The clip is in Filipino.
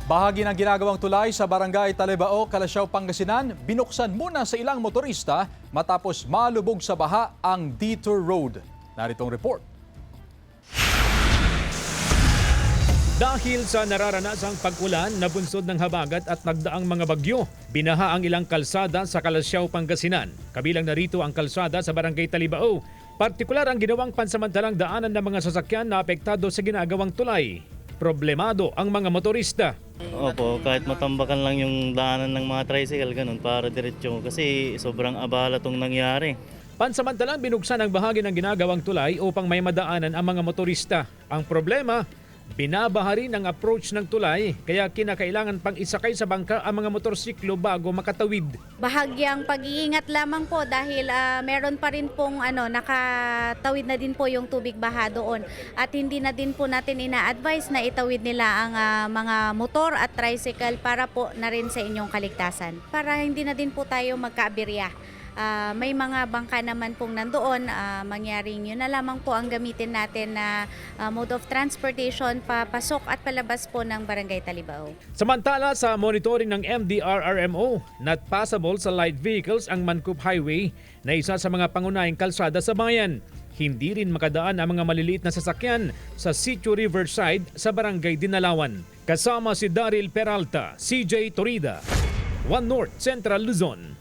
Bahagi ng ginagawang tulay sa Barangay Talibao, Calasiao, Pangasinan, binuksan muna sa ilang motorista matapos malubog sa baha ang Detour Road. Naritong report. Dahil sa nararanasang pag-ulan na bunsod ng habagat at nagdaang mga bagyo, binaha ang ilang kalsada sa Calasiao, Pangasinan. Kabilang narito ang kalsada sa Barangay Talibao. Partikular ang ginawang pansamantalang daanan ng mga sasakyan na apektado sa ginagawang tulay. Problemado ang mga motorista. Opo, kahit matambakan lang yung daanan ng mga tricycle, ganun, para diretsyo. Kasi sobrang abala tong nangyari. Pansamantalang binuksan ang bahagi ng ginagawang tulay upang may madaanan ang mga motorista. Ang problema, binabaha rin ang approach ng tulay kaya kinakailangan pang isakay sa bangka ang mga motorsiklo bago makatawid. Bahagyang pag-iingat lamang po dahil meron pa rin pong nakatawid na din po yung tubig baha doon at hindi na din po natin ina-advise na itawid nila ang mga motor at tricycle para po na rin sa inyong kaligtasan. Para hindi na din po tayo magkaaberya. May mga bangka naman pong nandoon, mangyaring yun na lamang po ang gamitin natin na mode of transportation papasok at palabas po ng Barangay Talibao. Samantala sa monitoring ng MDRRMO, not passable sa light vehicles ang Mancup Highway na isa sa mga pangunahing kalsada sa bayan. Hindi rin makadaan ang mga maliliit na sasakyan sa Sitio Riverside sa Barangay Dinalawan. Kasama si Daryl Peralta, CJ Torida, One North Central Luzon.